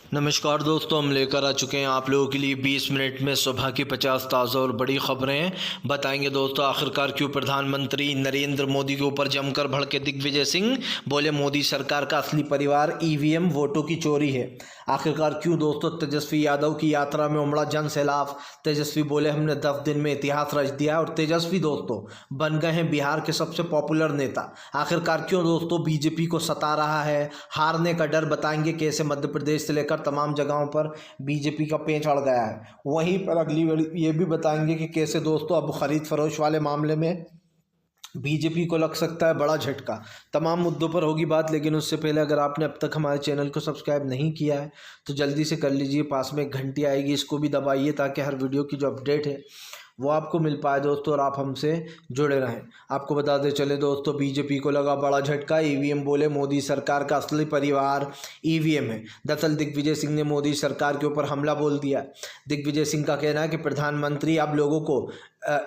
नमस्कार दोस्तों, हम लेकर आ चुके हैं आप लोगों के लिए 20 मिनट में सुबह की 50 ताज़ा और बड़ी खबरें बताएंगे। दोस्तों, आखिरकार क्यों प्रधानमंत्री नरेंद्र मोदी के ऊपर जमकर भड़के दिग्विजय सिंह? बोले मोदी सरकार का असली परिवार ईवीएम वोटों की चोरी है। आखिरकार क्यों दोस्तों तेजस्वी यादव की यात्रा में उमड़ा जन सैलाब? तेजस्वी बोले हमने 10 दिन में इतिहास रच दिया और तेजस्वी दोस्तों बन गए हैं बिहार के सबसे पॉपुलर नेता। आखिरकार क्यों दोस्तों बीजेपी को सता रहा है हारने का डर? बताएंगे कैसे मध्य प्रदेश से लेकर तमाम जगहों पर बीजेपी का पेंच अड़ गया है। वहीं पर अगली ये भी बताएंगे कि कैसे दोस्तों अब खरीद फरोश वाले मामले में बीजेपी को लग सकता है बड़ा झटका। तमाम मुद्दों पर होगी बात, लेकिन उससे पहले अगर आपने अब तक हमारे चैनल को सब्सक्राइब नहीं किया है तो जल्दी से कर लीजिए। पास में एक घंटी आएगी, इसको भी दबाइए ताकि हर वीडियो की जो अपडेट है वो आपको मिल पाए दोस्तों और आप हमसे जुड़े रहें। आपको बताते चले दोस्तों, बीजेपी को लगा बड़ा झटका। ईवीएम बोले मोदी सरकार का असली परिवार ईवीएम है। दरअसल दिग्विजय सिंह ने मोदी सरकार के ऊपर हमला बोल दिया। दिग्विजय सिंह का कहना है कि प्रधानमंत्री अब लोगों को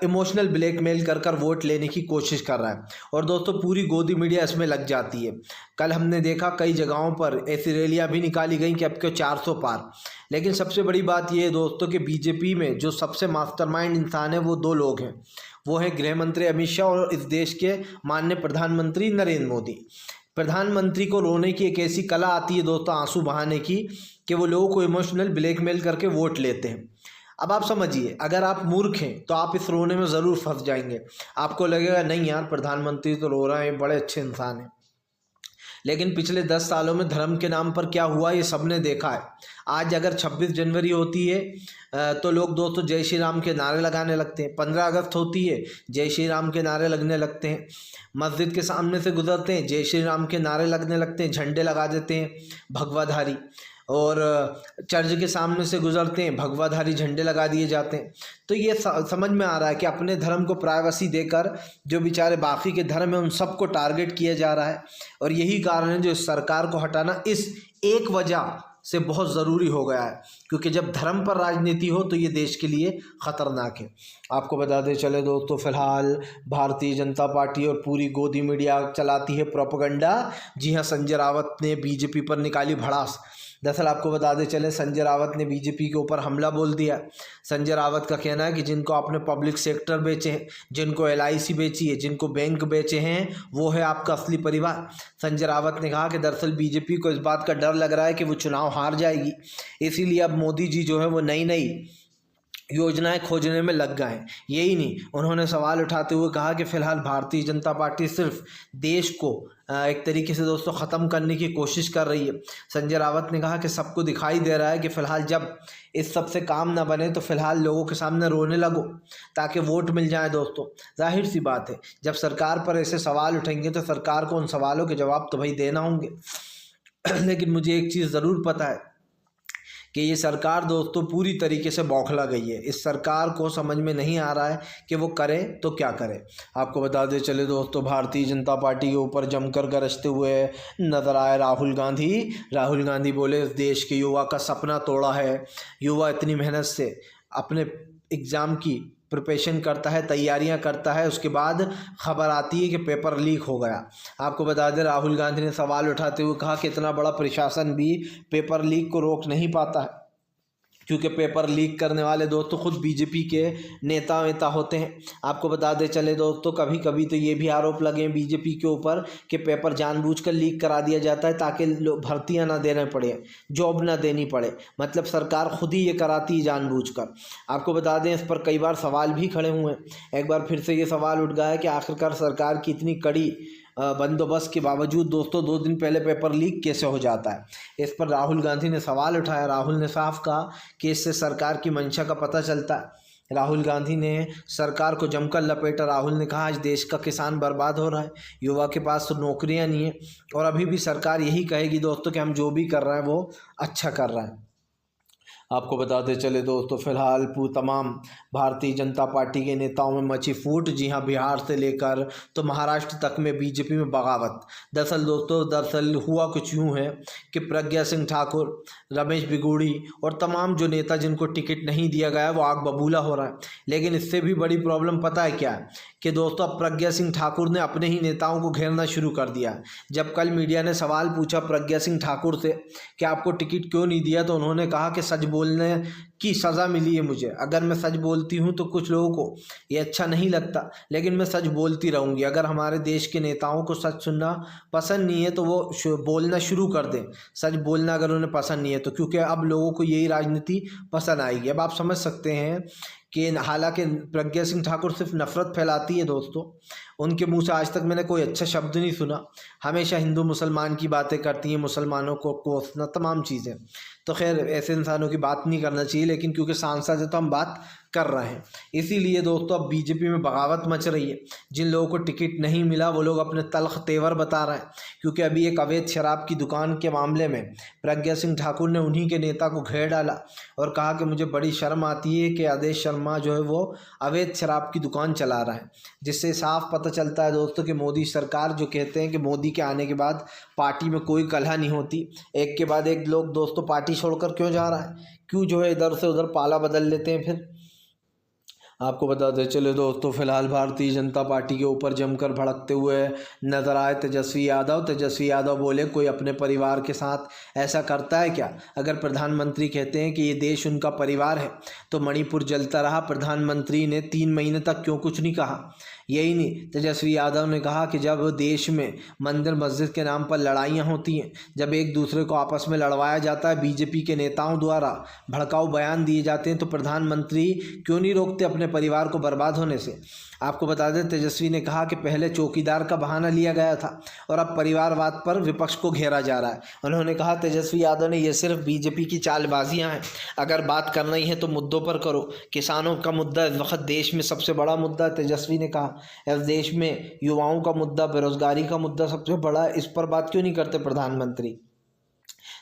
इमोशनल ब्लैकमेल कर कर वोट लेने की कोशिश कर रहा है और दोस्तों पूरी गोदी मीडिया इसमें लग जाती है। कल हमने देखा कई जगहों पर ऐसी रैलियां भी निकाली गई कि अब के 400 पार। लेकिन सबसे बड़ी बात यह है दोस्तों कि बीजेपी में जो सबसे मास्टरमाइंड इंसान है वो दो लोग हैं। वो है गृह मंत्री अमित शाह और इस देश के माननीय प्रधानमंत्री नरेंद्र मोदी। प्रधानमंत्री को रोने की एक ऐसी कला आती है दोस्तों, आंसू बहाने की, कि वो लोगों को इमोशनल ब्लैकमेल करके वोट लेते हैं। अब आप समझिए, अगर आप मूर्ख हैं तो आप इस रोने में ज़रूर फंस जाएंगे। आपको लगेगा नहीं यार प्रधानमंत्री तो रो रहे हैं, बड़े अच्छे इंसान हैं। लेकिन पिछले 10 सालों में धर्म के नाम पर क्या हुआ ये सबने देखा है। आज अगर 26 जनवरी होती है तो लोग दोस्तों जय श्री राम के नारे लगाने लगते हैं। 15 अगस्त होती है, जय श्री राम के नारे लगने लगते हैं। मस्जिद के सामने से गुजरते हैं, जय श्री राम के नारे लगने लगते हैं, झंडे लगा देते हैं भगवाधारी। और चर्च के सामने से गुजरते हैं, भगवाधारी झंडे लगा दिए जाते हैं। तो ये समझ में आ रहा है कि अपने धर्म को प्राइवेसी देकर जो बेचारे बाकी के धर्म है उन सबको टारगेट किया जा रहा है। और यही कारण है जो इस सरकार को हटाना इस एक वजह से बहुत ज़रूरी हो गया है, क्योंकि जब धर्म पर राजनीति हो तो ये देश के लिए ख़तरनाक है। आपको बताते चले दोस्तों, फिलहाल भारतीय जनता पार्टी और पूरी गोदी मीडिया चलाती है प्रोपेगेंडा। जी हाँ, संजय रावत ने बीजेपी पर निकाली भड़ास। दरअसल आपको बताते चले, संजय रावत ने बीजेपी के ऊपर हमला बोल दिया। संजय रावत का कहना है कि जिनको आपने पब्लिक सेक्टर बेचे हैं, जिनको LIC बेची है, जिनको बैंक बेचे हैं, वो है आपका असली परिवार। संजय रावत ने कहा कि दरअसल बीजेपी को इस बात का डर लग रहा है कि वो चुनाव हार जाएगी, इसीलिए अब मोदी जी जो है वो नई नई योजनाएं खोजने में लग गए हैं। यही नहीं, उन्होंने सवाल उठाते हुए कहा कि फ़िलहाल भारतीय जनता पार्टी सिर्फ देश को एक तरीके से दोस्तों ख़त्म करने की कोशिश कर रही है। संजय रावत ने कहा कि सबको दिखाई दे रहा है कि फ़िलहाल जब इस सब से काम ना बने तो फ़िलहाल लोगों के सामने रोने लगो ताकि वोट मिल जाए। दोस्तों जाहिर सी बात है, जब सरकार पर ऐसे सवाल उठेंगे तो सरकार को उन सवालों के जवाब तो भाई देना होंगे। लेकिन मुझे एक चीज़ ज़रूर पता है कि ये सरकार दोस्तों पूरी तरीके से बौखला गई है। इस सरकार को समझ में नहीं आ रहा है कि वो करे तो क्या करे। आपको बता दें चले दोस्तों, भारतीय जनता पार्टी के ऊपर जमकर गरजते हुए नजर आए राहुल गांधी। राहुल गांधी बोले इस देश के युवा का सपना तोड़ा है। युवा इतनी मेहनत से अपने एग्ज़ाम की प्रिपरेशन करता है, तैयारियां करता है, उसके बाद खबर आती है कि पेपर लीक हो गया। आपको बता दें, राहुल गांधी ने सवाल उठाते हुए कहा कि इतना बड़ा प्रशासन भी पेपर लीक को रोक नहीं पाता है, क्योंकि पेपर लीक करने वाले दोस्तों खुद बीजेपी के नेता होते हैं। आपको बता दें चले दोस्तों, कभी कभी तो ये भी आरोप लगे हैं बीजेपी के ऊपर कि पेपर जानबूझकर लीक करा दिया जाता है ताकि भर्तियां ना देने पड़े, जॉब ना देनी पड़े। मतलब सरकार खुद ही ये कराती है जानबूझकर। आपको बता दें, इस पर कई बार सवाल भी खड़े हुए हैं। एक बार फिर से ये सवाल उठ गया है कि आखिरकार सरकार की इतनी कड़ी बंदोबस्त के बावजूद दोस्तों 2 दिन पहले पेपर लीक कैसे हो जाता है। इस पर राहुल गांधी ने सवाल उठाया। राहुल ने साफ कहा कि इससे सरकार की मंशा का पता चलता है। राहुल गांधी ने सरकार को जमकर लपेटा। राहुल ने कहा आज देश का किसान बर्बाद हो रहा है, युवा के पास तो नौकरियां नहीं है और अभी भी सरकार यही कहेगी दोस्तों कि हम जो भी कर रहे हैं वो अच्छा कर रहे हैं। आपको बताते चले दोस्तों, फिलहाल तमाम भारतीय जनता पार्टी के नेताओं में मची फूट। जी हाँ, बिहार से लेकर तो महाराष्ट्र तक में बीजेपी में बगावत। दरअसल हुआ कुछ यूँ है कि प्रज्ञा सिंह ठाकुर, रमेश बिगूड़ी और तमाम जो नेता जिनको टिकट नहीं दिया गया वो आग बबूला हो रहा है। लेकिन इससे भी बड़ी प्रॉब्लम पता है क्या है कि दोस्तों अब प्रज्ञा सिंह ठाकुर ने अपने ही नेताओं को घेरना शुरू कर दिया। जब कल मीडिया ने सवाल पूछा प्रज्ञा सिंह ठाकुर से कि आपको टिकट क्यों नहीं दिया, तो उन्होंने कहा कि सच बोलने की सज़ा मिली है मुझे। अगर मैं सच बोलती हूँ तो कुछ लोगों को ये अच्छा नहीं लगता, लेकिन मैं सच बोलती रहूँगी। अगर हमारे देश के नेताओं को सच सुनना पसंद नहीं है तो वो बोलना शुरू कर दें, सच बोलना अगर उन्हें पसंद नहीं है तो, क्योंकि अब लोगों को यही राजनीति पसंद आएगी। अब आप समझ सकते हैं कि हालांकि प्रज्ञा सिंह ठाकुर सिर्फ नफ़रत फैलाती है दोस्तों, उनके मुंह से आज तक मैंने कोई अच्छा शब्द नहीं सुना। हमेशा हिंदू मुसलमान की बातें करती हैं, मुसलमानों को कोसना, तमाम चीज़ें। तो खैर ऐसे इंसानों की बात नहीं करना चाहिए, लेकिन क्योंकि सांसद है तो हम बात कर रहे हैं। इसीलिए दोस्तों अब बीजेपी में बगावत मच रही है। जिन लोगों को टिकट नहीं मिला वो लोग अपने तल्ख तेवर बता रहे हैं, क्योंकि अभी एक अवैध शराब की दुकान के मामले में प्रज्ञा सिंह ठाकुर ने उन्हीं के नेता को घेर डाला और कहा कि मुझे बड़ी शर्म आती है कि आदेश शर्मा जो है वो अवैध शराब की दुकान चला रहा है। जिससे साफ पता चलता है दोस्तों कि मोदी सरकार जो कहते हैं कि मोदी के आने के बाद पार्टी में कोई कलह नहीं होती, एक के बाद एक लोग दोस्तों पार्टी छोड़कर क्यों जा रहा है, क्यों जो है इधर से उधर पाला बदल लेते हैं। फिर आपको बताते चले दोस्तों, फिलहाल भारतीय जनता पार्टी के ऊपर जमकर भड़कते हुए नजर आए तेजस्वी यादव। तेजस्वी यादव बोले कोई अपने परिवार के साथ ऐसा करता है क्या? अगर प्रधानमंत्री कहते हैं कि ये देश उनका परिवार है तो मणिपुर जलता रहा, प्रधानमंत्री ने 3 महीने तक क्यों कुछ नहीं कहा? यही नहीं, तेजस्वी यादव ने कहा कि जब देश में मंदिर मस्जिद के नाम पर लड़ाइयाँ होती हैं, जब एक दूसरे को आपस में लड़वाया जाता है, बीजेपी के नेताओं द्वारा भड़काऊ बयान दिए जाते हैं, तो प्रधानमंत्री क्यों नहीं रोकते अपने परिवार को बर्बाद होने से? आपको बता दें तेजस्वी ने कहा कि पहले चौकीदार का बहाना लिया गया था और अब परिवारवाद पर विपक्ष को घेरा जा रहा है। उन्होंने कहा तेजस्वी यादव ने ये सिर्फ बीजेपी की चालबाजियां हैं, अगर बात करना ही है तो मुद्दों पर करो। किसानों का मुद्दा इस वक्त देश में सबसे बड़ा मुद्दा है, तेजस्वी ने कहा। इस देश में युवाओं का मुद्दा, बेरोजगारी का मुद्दा सबसे बड़ा है, इस पर बात क्यों नहीं करते प्रधानमंत्री?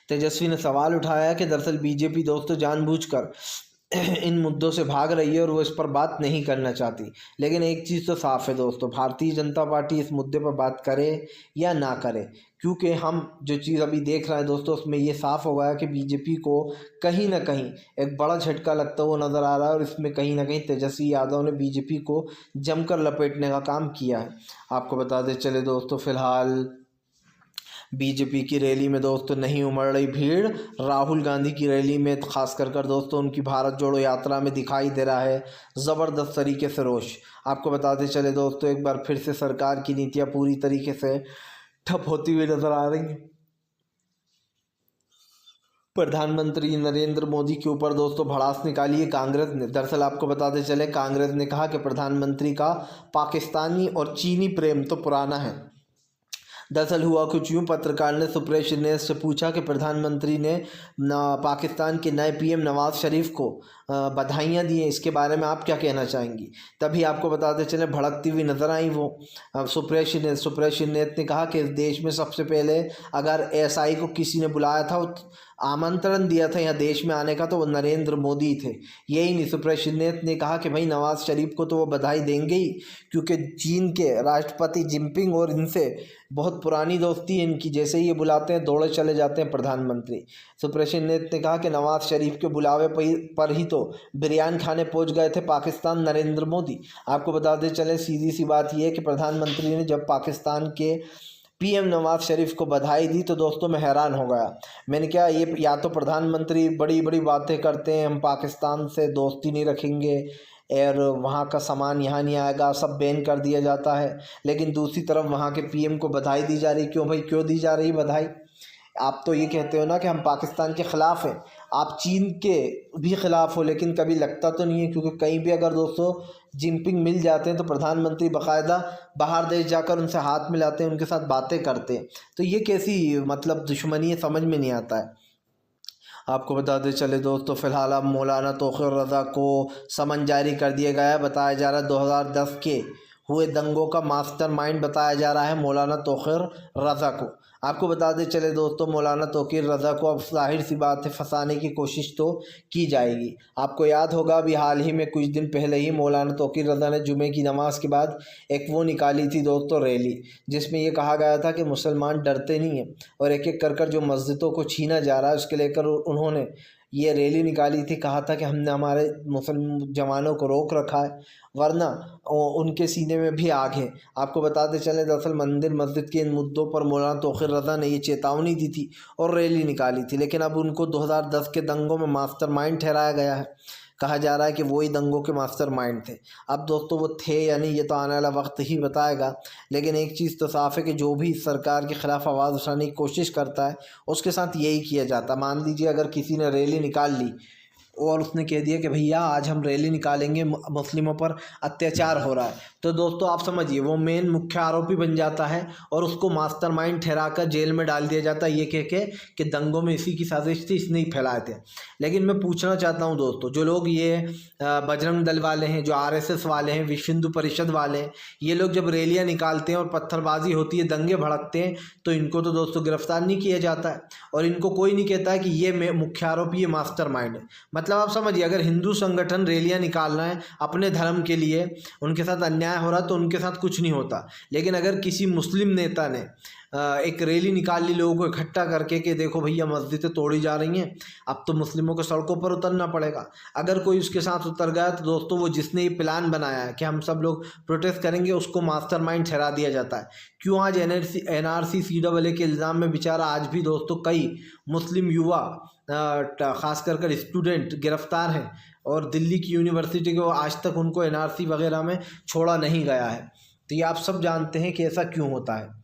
तेजस्वी ने सवाल उठाया कि दरअसल बीजेपी दोस्तों जानबूझकर इन मुद्दों से भाग रही है और वो इस पर बात नहीं करना चाहती। लेकिन एक चीज़ तो साफ है दोस्तों, भारतीय जनता पार्टी इस मुद्दे पर बात करे या ना करे, क्योंकि हम जो चीज़ अभी देख रहे हैं दोस्तों उसमें ये साफ़ हो गया कि बीजेपी को कहीं ना कहीं एक बड़ा झटका लगता हुआ नज़र आ रहा है और इसमें कहीं ना कहीं तेजस्वी यादव ने बीजेपी को जमकर लपेटने का काम किया है। आपको बताते चले दोस्तों, फिलहाल बीजेपी की रैली में दोस्तों नहीं उमड़ रही भीड़। राहुल गांधी की रैली में खास कर दोस्तों उनकी भारत जोड़ो यात्रा में दिखाई दे रहा है ज़बरदस्त तरीके से रोष। आपको बताते चले दोस्तों, एक बार फिर से सरकार की नीतियां पूरी तरीके से ठप होती हुई नजर आ रही हैं। प्रधानमंत्री नरेंद्र मोदी के ऊपर दोस्तों भड़ास निकाली है कांग्रेस ने। दरअसल आपको बताते चले कांग्रेस ने कहा कि प्रधानमंत्री का पाकिस्तानी और चीनी प्रेम तो पुराना है। दरअसल हुआ कुछ यूँ, पत्रकार ने सुप्रेश से पूछा कि प्रधानमंत्री ने पाकिस्तान के नए पीएम नवाज शरीफ को बधाइयाँ दी हैं, इसके बारे में आप क्या कहना चाहेंगी? तभी आपको बताते चले भड़कती हुई नजर आई वो सुप्रेश ने कहा कि इस देश में सबसे पहले अगर एसआई को किसी ने बुलाया था, आमंत्रण दिया था यहाँ देश में आने का, तो वो नरेंद्र मोदी थे। यही नहीं, सुप्रेश ने कहा कि भाई नवाज शरीफ को तो वो बधाई देंगे ही, क्योंकि चीन के राष्ट्रपति जिनपिंग और इनसे बहुत पुरानी दोस्ती है इनकी, जैसे ही ये बुलाते हैं दौड़े चले जाते हैं प्रधानमंत्री। सुप्रेश ने कहा कि नवाज शरीफ के बुलावे पर ही तो बिरयानी खाने पहुंच गए थे पाकिस्तान नरेंद्र मोदी। आपको बताते चले सीधी सी बात यह है कि प्रधानमंत्री ने जब पाकिस्तान के पीएम नवाज शरीफ को बधाई दी तो दोस्तों मैं हैरान हो गया। मैंने क्या, ये या तो प्रधानमंत्री बड़ी बड़ी बातें करते हैं, हम पाकिस्तान से दोस्ती नहीं रखेंगे और वहाँ का सामान यहाँ नहीं आएगा, सब बैन कर दिया जाता है, लेकिन दूसरी तरफ वहाँ के पीएम को बधाई दी जा रही। क्यों भाई, क्यों दी जा रही बधाई? आप तो ये कहते हो ना कि हम पाकिस्तान के ख़िलाफ़ हैं, आप चीन के भी ख़िलाफ़ हो, लेकिन कभी लगता तो नहीं है, क्योंकि कहीं भी अगर दोस्तों जिनपिंग मिल जाते हैं तो प्रधानमंत्री बाकायदा बाहर देश जाकर उनसे हाथ मिलाते हैं, उनके साथ बातें करते हैं। तो ये कैसी मतलब दुश्मनी है, समझ में नहीं आता है। आपको बताते चले दोस्तों, फिलहाल अब मौलाना तोक़िर रज़ा को समन जारी कर दिया गया है। बताया जा रहा है 2010 के हुए दंगों का मास्टरमाइंड बताया जा रहा है मौलाना तोक़िर रज़ा को। आपको बताते चले दोस्तों, मौलाना तोक़िर रज़ा को अब जाहिर सी बात है फंसाने की कोशिश तो की जाएगी। आपको याद होगा अभी हाल ही में कुछ दिन पहले ही मौलाना तोक़िर रज़ा ने जुमे की नमाज़ के बाद एक वो निकाली थी दोस्तों रैली, जिसमें ये कहा गया था कि मुसलमान डरते नहीं हैं और एक एक कर जो मस्जिदों को छीना जा रहा है उसके लेकर उन्होंने ये रैली निकाली थी, कहा था कि हमने हमारे मुसलमान जवानों को रोक रखा है, वरना उनके सीने में भी आग है। आपको बताते चले दरअसल मंदिर मस्जिद के इन मुद्दों पर मौलाना तौक़ीर रज़ा ने ये चेतावनी दी थी और रैली निकाली थी, लेकिन अब उनको 2010 के दंगों में मास्टरमाइंड ठहराया गया है। कहा जा रहा है कि वही दंगों के मास्टरमाइंड थे। अब दोस्तों वो थे या नहीं, ये तो आने वाला वक्त ही बताएगा, लेकिन एक चीज़ तो साफ़ है कि जो भी सरकार के ख़िलाफ़ आवाज़ उठाने की कोशिश करता है उसके साथ यही किया जाता है। मान लीजिए अगर किसी ने रैली निकाल ली और उसने कह दिया कि भैया आज हम रैली निकालेंगे, मुस्लिमों पर अत्याचार हो रहा है, तो दोस्तों आप समझिए वो मेन मुख्य आरोपी बन जाता है और उसको मास्टरमाइंड ठहराकर जेल में डाल दिया जाता है, ये कह के कि दंगों में इसी की साजिश थी, इसने ही फैलाए थे। लेकिन मैं पूछना चाहता हूँ दोस्तों, जो लोग ये बजरंग दल वाले हैं, जो RSS वाले हैं, विश्व हिंदू परिषद वाले हैं, ये लोग जब रैलियाँ निकालते हैं और पत्थरबाजी होती है, दंगे भड़कते हैं, तो इनको तो दोस्तों गिरफ्तार नहीं किया जाता है और इनको कोई नहीं कहता है कि ये मुख्य आरोपी, ये मास्टरमाइंड है। मतलब आप समझिए अगर हिंदू संगठन रैलियां निकालना है अपने धर्म के लिए, उनके साथ अन्याय हो रहा तो उनके साथ कुछ नहीं होता, लेकिन अगर किसी मुस्लिम नेता ने एक रैली निकाल ली लोगों को इकट्ठा करके कि देखो भैया मस्जिदें तोड़ी जा रही हैं, अब तो मुस्लिमों को सड़कों पर उतरना पड़ेगा, अगर कोई उसके साथ उतर गया तो दोस्तों वो जिसने ये प्लान बनाया है कि हम सब लोग प्रोटेस्ट करेंगे, उसको मास्टरमाइंड ठहरा दिया जाता है। क्यों आज NRC CAA के इल्ज़ाम में बेचारा आज भी दोस्तों कई मुस्लिम युवा ख़ास कर स्टूडेंट गिरफ्तार हैं और दिल्ली की यूनिवर्सिटी को आज तक उनको NRC वगैरह में छोड़ा नहीं गया है। तो ये आप सब जानते हैं कि ऐसा क्यों होता है।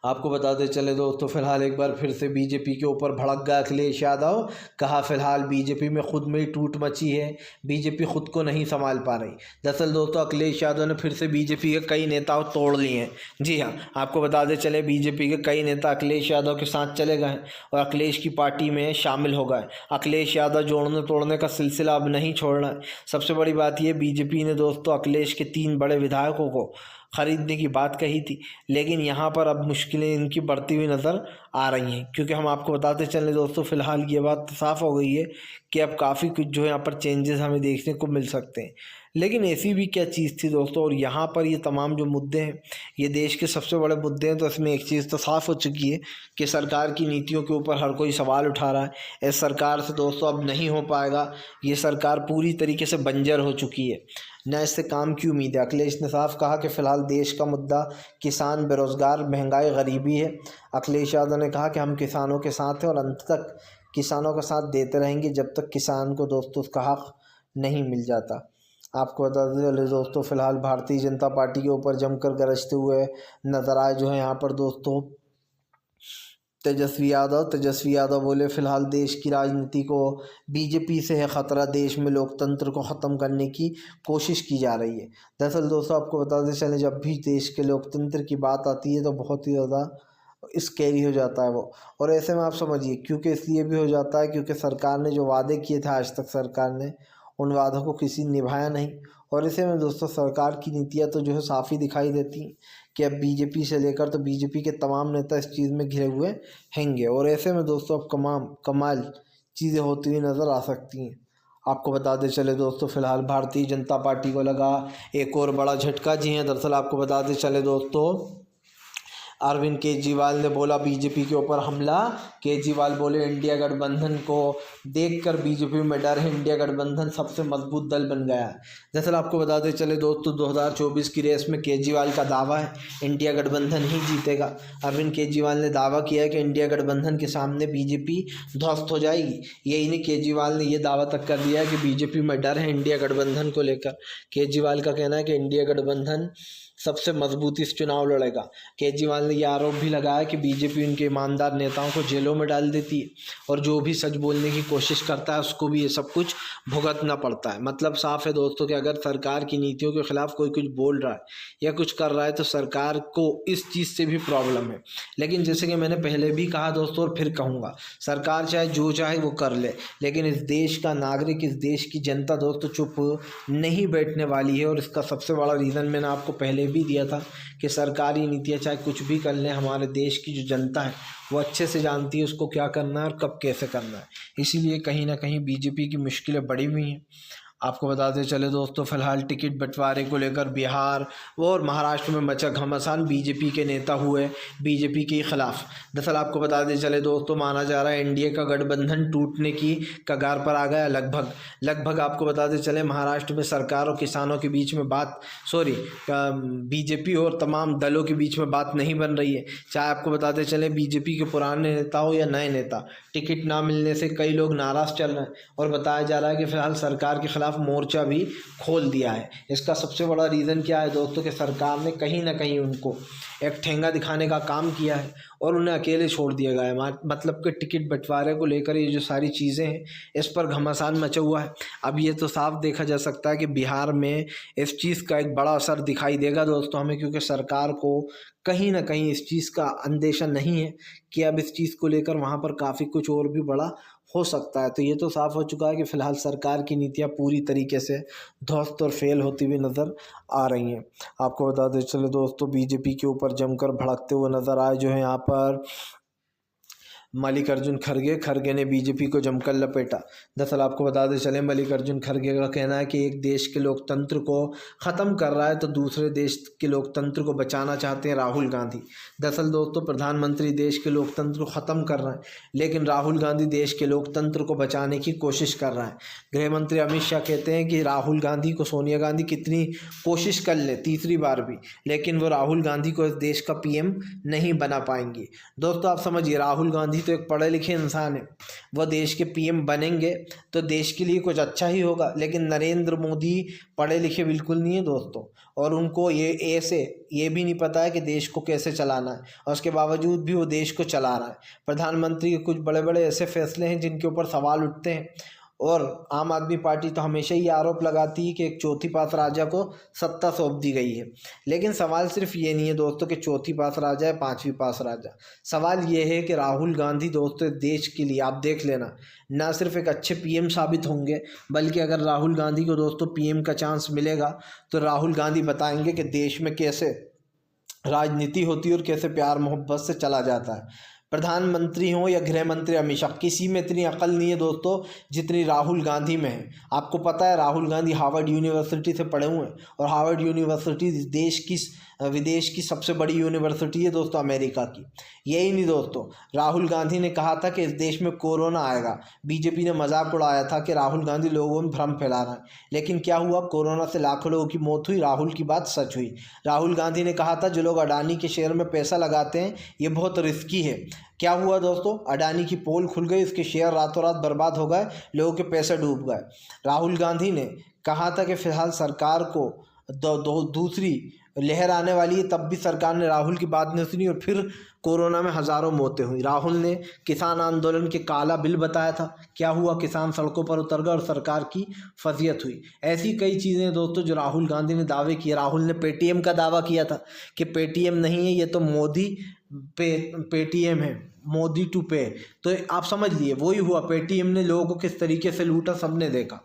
आपको बताते चले दोस्तों, फिलहाल एक बार फिर से बीजेपी के ऊपर भड़क गया अखिलेश यादव। कहा फिलहाल बीजेपी में खुद में ही टूट मची है, बीजेपी खुद को नहीं संभाल पा रही। दरअसल दोस्तों अखिलेश यादव ने फिर से बीजेपी के कई नेताओं तोड़ लिए हैं। जी हाँ, आपको बताते चले बीजेपी के कई नेता अखिलेश यादव के साथ चले गए और अखिलेश की पार्टी में शामिल हो गए। अखिलेश यादव जोड़ने तोड़ने का सिलसिला अब नहीं छोड़ना है। सबसे बड़ी बात यह, बीजेपी ने दोस्तों अखिलेश के 3 बड़े विधायकों को ख़रीदने की बात कही थी, लेकिन यहाँ पर अब मुश्किलें इनकी बढ़ती हुई नज़र आ रही हैं, क्योंकि हम आपको बताते चलें दोस्तों फिलहाल ये बात साफ़ हो गई है कि अब काफ़ी कुछ जो है यहाँ पर चेंजेस हमें देखने को मिल सकते हैं। लेकिन ऐसी भी क्या चीज़ थी दोस्तों, और यहाँ पर ये तमाम जो मुद्दे हैं ये देश के सबसे बड़े मुद्दे हैं, तो इसमें एक चीज़ तो साफ़ हो चुकी है कि सरकार की नीतियों के ऊपर हर कोई सवाल उठा रहा है। इस सरकार से दोस्तों अब नहीं हो पाएगा, ये सरकार पूरी तरीके से बंजर हो चुकी है, न इससे काम की उम्मीद है। अखिलेश ने साफ कहा कि फ़िलहाल देश का मुद्दा किसान, बेरोज़गार, महंगाई, गरीबी है। अखिलेश यादव ने कहा कि हम किसानों के साथ हैं और अंत तक किसानों का साथ देते रहेंगे जब तक किसान को दोस्तों उसका हक़ नहीं मिल जाता। आपको बता दें दोस्तों फिलहाल भारतीय जनता पार्टी के ऊपर जमकर गरजते हुए नज़र आए जो है यहाँ पर दोस्तों तेजस्वी यादव बोले फिलहाल देश की राजनीति को बीजेपी से है ख़तरा, देश में लोकतंत्र को ख़त्म करने की कोशिश की जा रही है। दरअसल दोस्तों आपको बताते चलें, जब भी देश के लोकतंत्र की बात आती है तो बहुत ही ज़्यादा स्कैरी हो जाता है वो, और ऐसे में आप समझिए क्योंकि इसलिए भी हो जाता है क्योंकि सरकार ने जो वादे किए थे आज तक सरकार ने उन वादों को किसी निभाया नहीं, और ऐसे में दोस्तों सरकार की नीतियाँ तो जो है साफ़ ही दिखाई देती हैं कि अब बीजेपी से लेकर तो बीजेपी के तमाम नेता इस चीज़ में घिरे हुए हैंगे, और ऐसे में दोस्तों अब कमाल चीज़ें होती हुई नज़र आ सकती हैं। आपको बताते चले दोस्तों फिलहाल भारतीय जनता पार्टी को लगा एक और बड़ा झटका। जी हाँ, दरअसल आपको बताते चले दोस्तों अरविंद केजरीवाल ने बोला बीजेपी के ऊपर हमला। केजरीवाल बोले इंडिया गठबंधन को देखकर बीजेपी में डर है, इंडिया गठबंधन सबसे मजबूत दल बन गया है। दरअसल आपको बताते चले दोस्तों 2024 की रेस में केजरीवाल का दावा है इंडिया गठबंधन ही जीतेगा। अरविंद केजरीवाल ने दावा किया है कि इंडिया गठबंधन के सामने बीजेपी ध्वस्त हो जाएगी। यही नहीं, केजरीवाल ने यह दावा तक कर दिया है कि बीजेपी में डर है इंडिया गठबंधन को लेकर। केजरीवाल का कहना है कि इंडिया गठबंधन सबसे मजबूती से चुनाव लड़ेगा। केजरीवाल ने यह आरोप भी लगाया कि बीजेपी उनके ईमानदार नेताओं को जेलों में डाल देती है और जो भी सच बोलने की कोशिश करता है उसको भी ये सब कुछ भुगतना पड़ता है। मतलब साफ है दोस्तों कि अगर सरकार की नीतियों के खिलाफ कोई कुछ बोल रहा है या कुछ कर रहा है तो सरकार को इस चीज़ से भी प्रॉब्लम है। लेकिन जैसे कि मैंने पहले भी कहा दोस्तों और फिर कहूँगा, सरकार चाहे जो चाहे वो कर ले, लेकिन इस देश का नागरिक, इस देश की जनता दोस्तों चुप नहीं बैठने वाली है। और इसका सबसे बड़ा रीज़न मैंने आपको पहले भी दिया था कि सरकारी नीतियाँ चाहे कुछ भी कर लें, हमारे देश की जो जनता है वो अच्छे से जानती है उसको क्या करना है और कब कैसे करना है। इसीलिए कहीं ना कहीं बीजेपी की मुश्किलें बढ़ी हुई हैं। आपको बताते चले दोस्तों, फिलहाल टिकट बंटवारे को लेकर बिहार और महाराष्ट्र में मचा घमासान। बीजेपी के नेता हुए बीजेपी के खिलाफ। दरअसल आपको बताते चले दोस्तों, माना जा रहा है एनडीए का गठबंधन टूटने की कगार पर आ गया। लगभग आपको बताते चले महाराष्ट्र में सरकार और किसानों के बीच में बीजेपी और तमाम दलों के बीच में बात नहीं बन रही है। चाहे आपको बताते चले बीजेपी के पुराने नेता हो या नए नेता, टिकट ना मिलने से कई लोग नाराज चल रहे हैं और बताया जा रहा है कि फिलहाल सरकार के खिलाफ मोर्चा भी खोल दिया है। इसका सबसे बड़ा रीज़न क्या है दोस्तों, कि सरकार ने कहीं ना कहीं उनको एक ठेंगा दिखाने का काम किया है और उन्हें अकेले छोड़ दिया गया है। मतलब कि टिकट बंटवारे को लेकर ये जो सारी चीज़ें हैं, इस पर घमासान मचा हुआ है। अब ये तो साफ देखा जा सकता है कि बिहार में इस चीज़ का एक बड़ा असर दिखाई देगा दोस्तों हमें, क्योंकि सरकार को कहीं ना कहीं इस चीज़ का अंदेशा नहीं है कि अब इस चीज़ को लेकर वहाँ पर काफ़ी कुछ और भी बड़ा हो सकता है। तो ये तो साफ हो चुका है कि फ़िलहाल सरकार की नीतियाँ पूरी तरीके से ध्वस्त और फेल होती हुई नज़र आ रही हैं। आपको बता दें चले दोस्तों, बीजेपी के ऊपर जमकर भड़कते हुए नज़र आए जो है यहाँ पर मल्लिकार्जुन खड़गे ने बीजेपी को जमकर लपेटा। दरअसल आपको बता दें चले, मल्लिकार्जुन खड़गे का कहना है कि एक देश के लोकतंत्र को ख़त्म कर रहा है तो दूसरे देश के लोकतंत्र को बचाना चाहते हैं राहुल गांधी। दरअसल दोस्तों, प्रधानमंत्री देश के लोकतंत्र को ख़त्म कर रहे हैं, लेकिन राहुल गांधी देश के लोकतंत्र को बचाने की कोशिश कर रहा है। गृह मंत्री अमित शाह कहते हैं कि राहुल गांधी को सोनिया गांधी कितनी कोशिश कर ले तीसरी बार भी, लेकिन वो राहुल गांधी को इस देश का पीएम नहीं बना पाएंगे। दोस्तों आप समझिए, राहुल गांधी तो एक पढ़े लिखे इंसान है, वह देश के पीएम बनेंगे तो देश के लिए कुछ अच्छा ही होगा। लेकिन नरेंद्र मोदी पढ़े लिखे बिल्कुल नहीं है दोस्तों, और उनको ये भी नहीं पता है कि देश को कैसे चलाना है, और उसके बावजूद भी वो देश को चला रहा है। प्रधानमंत्री के कुछ बड़े बड़े ऐसे फैसले हैं जिनके ऊपर सवाल उठते हैं, और आम आदमी पार्टी तो हमेशा ही आरोप लगाती है कि एक चौथी पास राजा को सत्ता सौंप दी गई है। लेकिन सवाल सिर्फ ये नहीं है दोस्तों कि चौथी पास राजा है पांचवी पास राजा। सवाल ये है कि राहुल गांधी दोस्तों देश के लिए आप देख लेना, ना सिर्फ एक अच्छे पीएम साबित होंगे, बल्कि अगर राहुल गांधी को दोस्तों पीएम का चांस मिलेगा तो राहुल गांधी बताएंगे कि देश में कैसे राजनीति होती है और कैसे प्यार मोहब्बत से चला जाता है। प्रधानमंत्री हो या गृह मंत्री अमित शाह, किसी में इतनी अकल नहीं है दोस्तों जितनी राहुल गांधी में है। आपको पता है राहुल गांधी हार्वर्ड यूनिवर्सिटी से पढ़े हुए हैं, और हार्वर्ड यूनिवर्सिटी विदेश की सबसे बड़ी यूनिवर्सिटी है दोस्तों अमेरिका की। यही नहीं दोस्तों, राहुल गांधी ने कहा था कि इस देश में कोरोना आएगा। बीजेपी ने मजाक उड़ाया था कि राहुल गांधी लोगों में भ्रम फैला रहा है, लेकिन क्या हुआ, कोरोना से लाखों लोगों की मौत हुई। राहुल की बात सच हुई। राहुल गांधी ने कहा था जो लोग अडानी के शेयर में पैसा लगाते हैं ये बहुत रिस्की है। क्या हुआ दोस्तों, अडानी की पोल खुल गई, उसके शेयर रातों रात बर्बाद हो गए, लोगों के पैसे डूब गए। राहुल गांधी ने कहा था कि फिलहाल सरकार को दूसरी लहर आने वाली है, तब भी सरकार ने राहुल की बात नहीं सुनी और फिर कोरोना में हज़ारों मौतें हुई। राहुल ने किसान आंदोलन के काला बिल बताया था, क्या हुआ, किसान सड़कों पर उतर गए और सरकार की फजीहत हुई। ऐसी कई चीज़ें दोस्तों जो राहुल गांधी ने दावे किए। राहुल ने पेटीएम का दावा किया था कि पेटीएम नहीं है, ये तो मोदी पेटीएम है, मोदी टू पे। तो आप समझ लिए वही हुआ, पेटीएम ने लोगों को किस तरीके से लूटा सबने देखा।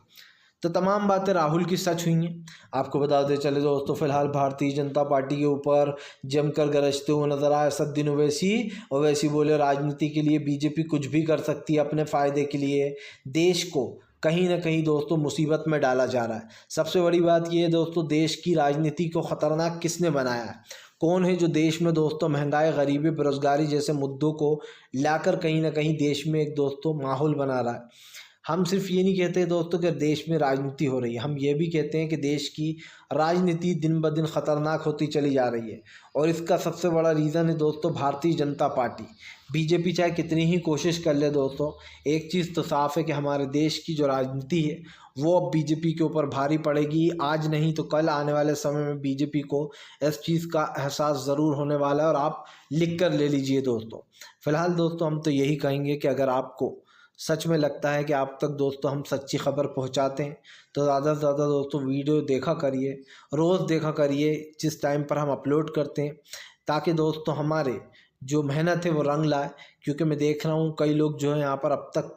तो तमाम बातें राहुल की सच हुई हैं। आपको बताते चले दोस्तों, फिलहाल भारतीय जनता पार्टी के ऊपर जमकर गरजते हुए नजर आए असदुद्दीन ओवैसी बोले राजनीति के लिए बीजेपी कुछ भी कर सकती है अपने फ़ायदे के लिए। देश को कहीं ना कहीं दोस्तों मुसीबत में डाला जा रहा है। सबसे बड़ी बात यह है दोस्तों, देश की राजनीति को ख़तरनाक किसने बनाया है? कौन है जो देश में दोस्तों महंगाई, गरीबी, बेरोजगारी जैसे मुद्दों को लाकर कहीं ना कहीं देश में एक दोस्तों माहौल बना रहा है? हम सिर्फ ये नहीं कहते दोस्तों कि देश में राजनीति हो रही है, हम ये भी कहते हैं कि देश की राजनीति दिन ब दिन ख़तरनाक होती चली जा रही है। और इसका सबसे बड़ा रीज़न है दोस्तों भारतीय जनता पार्टी। बीजेपी चाहे कितनी ही कोशिश कर ले दोस्तों, एक चीज़ तो साफ़ है कि हमारे देश की जो राजनीति है वो अब बीजेपी के ऊपर भारी पड़ेगी। आज नहीं तो कल आने वाले समय में बीजेपी को इस चीज़ का एहसास ज़रूर होने वाला है, और आप लिख कर ले लीजिए दोस्तों। फ़िलहाल दोस्तों हम तो यही कहेंगे कि अगर आपको सच में लगता है कि आप तक दोस्तों हम सच्ची खबर पहुंचाते हैं तो ज़्यादा से ज़्यादा दोस्तों वीडियो देखा करिए, रोज़ देखा करिए जिस टाइम पर हम अपलोड करते हैं, ताकि दोस्तों हमारे जो मेहनत है वो रंग लाए। क्योंकि मैं देख रहा हूँ कई लोग जो है यहाँ पर अब तक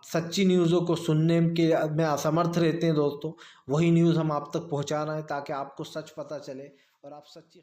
सच्ची न्यूज़ों को सुनने के में असमर्थ रहते हैं दोस्तों। वही न्यूज़ हम आप तक पहुँचा रहे हैं ताकि आपको सच पता चले और आप सच्ची